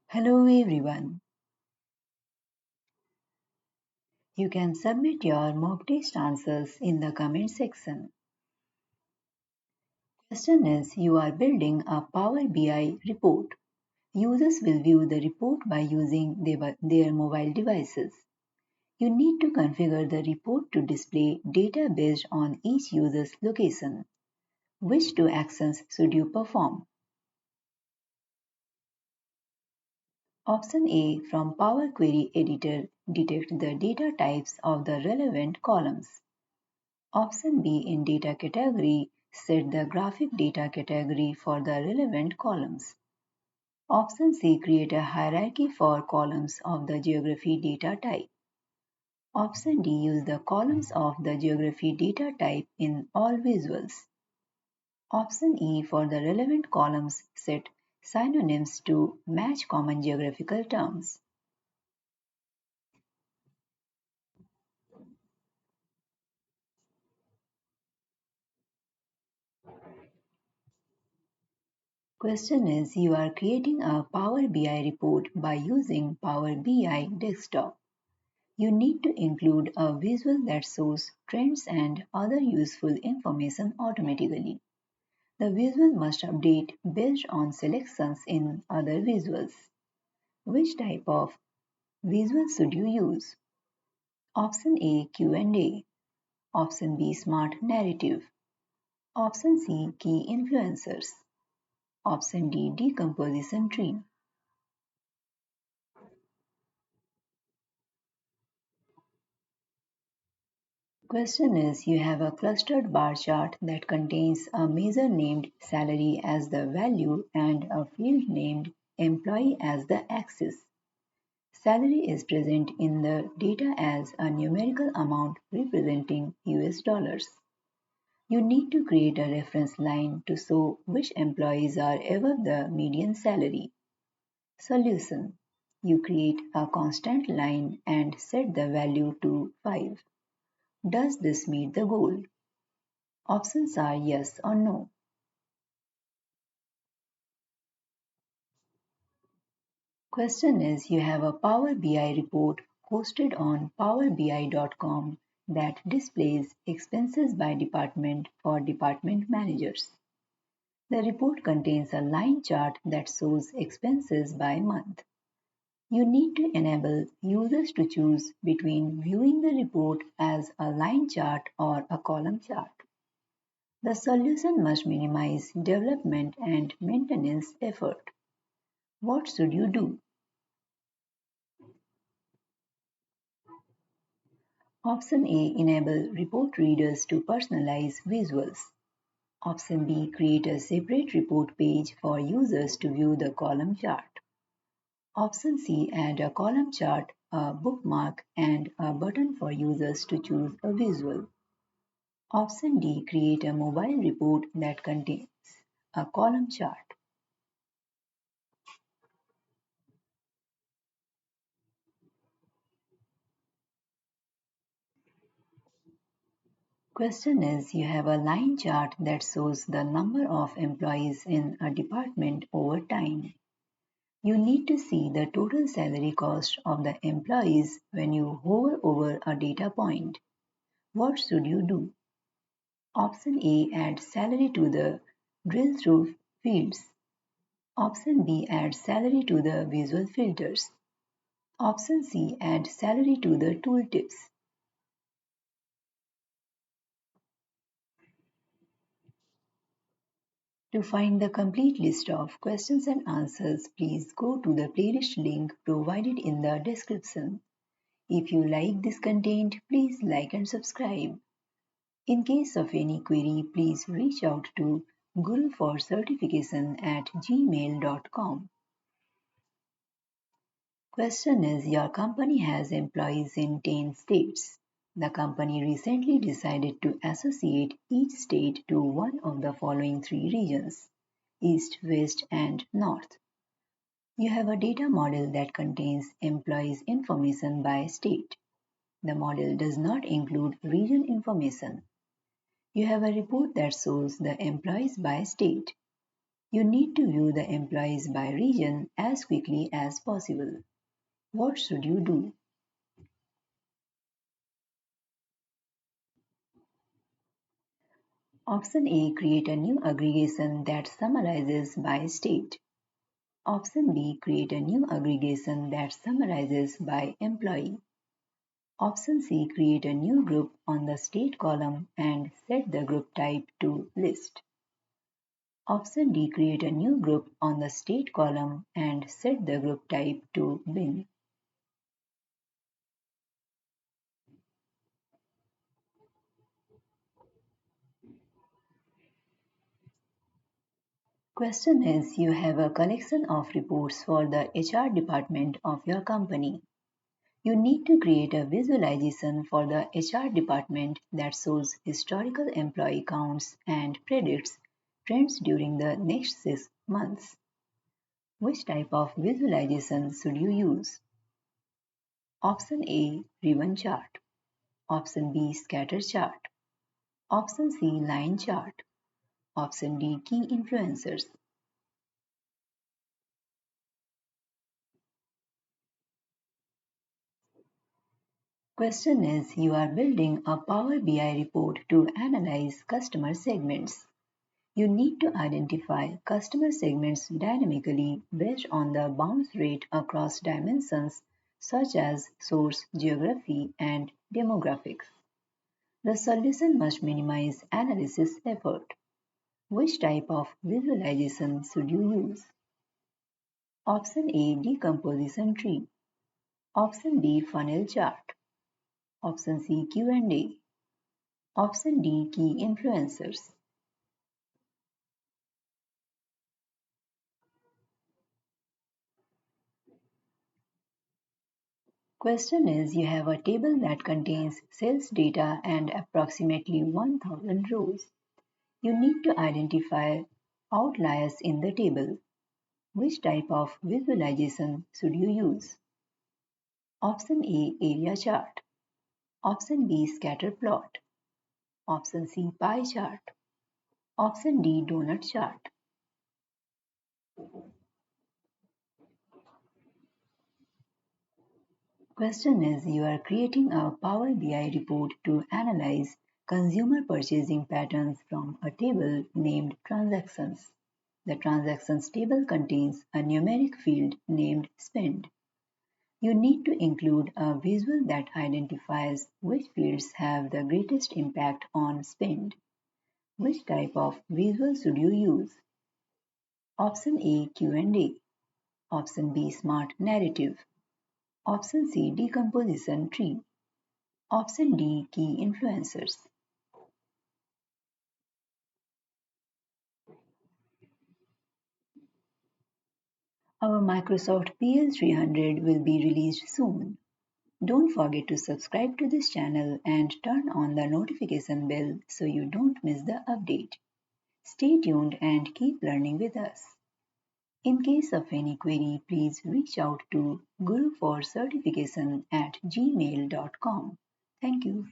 Hello everyone. You can submit your mock test answers in the comment section. Question is you are building a Power BI report. Users will view the report by using their mobile devices. You need to configure the report to display data based on each user's location. Which two actions should you perform? Option A from Power Query Editor detect the data types of the relevant columns. Option B in data category set the graphic data category for the relevant columns. Option C create a hierarchy for columns of the geography data type. Option D use the columns of the geography data type in all visuals. Option E for the relevant columns set synonyms to match common geographical terms. Question is you are creating a Power BI report by using Power BI Desktop. You need to include a visual that shows trends and other useful information automatically. The visual must update based on selections in other visuals. Which type of visual should you use? Option A Q&A, Option B Smart Narrative, Option C Key Influencers, Option D Decomposition Tree. Question is you have a clustered bar chart that contains a measure named salary as the value and a field named employee as the axis. Salary is present in the data as a numerical amount representing US dollars. You need to create a reference line to show which employees are above the median salary. Solution. You create a constant line and set the value to 5. Does this meet the goal? Options are yes or no. Question is you have a Power BI report hosted on powerbi.com that displays expenses by department for department managers. The report contains a line chart that shows expenses by month. You need to enable users to choose between viewing the report as a line chart or a column chart. The solution must minimize development and maintenance effort. What should you do? Option A enable report readers to personalize visuals. Option B create a separate report page for users to view the column chart. Option C add a column chart, a bookmark, and a button for users to choose a visual. Option D create a mobile report that contains a column chart. Question is you have a line chart that shows the number of employees in a department over time. You need to see the total salary cost of the employees when you hover over a data point. What should you do? Option A adds salary to the drill through fields. Option B adds salary to the visual filters. Option C adds salary to the tooltips. To find the complete list of questions and answers, please go to the playlist link provided in the description. If you like this content, please like and subscribe. In case of any query, please reach out to guruforcertification@gmail.com. Question is your company has employees in 10 states. The company recently decided to associate each state to one of the following three regions: East, West, and North. You have a data model that contains employees' information by state. The model does not include region information. You have a report that shows the employees by state. You need to view the employees by region as quickly as possible. What should you do? Option A, create a new aggregation that summarizes by state. Option B, create a new aggregation that summarizes by employee. Option C, create a new group on the state column and set the group type to list. Option D, create a new group on the state column and set the group type to bin. Question is, you have a collection of reports for the HR department of your company. You need to create a visualization for the HR department that shows historical employee counts and predicts trends during the next 6 months. Which type of visualization should you use? Option A, ribbon chart. Option B, scatter chart. Option C, line chart. Option D, key influencers. Question is, you are building a Power BI report to analyze customer segments. You need to identify customer segments dynamically based on the bounce rate across dimensions such as source, geography, and demographics. The solution must minimize analysis effort. Which type of visualization should you use? Option A, decomposition tree. Option B, funnel chart. Option C, Q&A. Option D, key influencers. Question is, you have a table that contains sales data and approximately 1000 rows. You need to identify outliers in the table. Which type of visualization should you use? Option A, area chart. Option B, scatter plot. Option C, pie chart. Option D, donut chart. Question is, you are creating a Power BI report to analyze consumer purchasing patterns from a table named transactions. The transactions table contains a numeric field named spend. You need to include a visual that identifies which fields have the greatest impact on spend. Which type of visual should you use? Option A, Q&A. Option B, smart narrative. Option C, decomposition tree. Option D, key influencers. Our Microsoft PL-300 will be released soon. Don't forget to subscribe to this channel and turn on the notification bell so you don't miss the update. Stay tuned and keep learning with us. In case of any query, please reach out to guruforcertification@gmail.com. Thank you.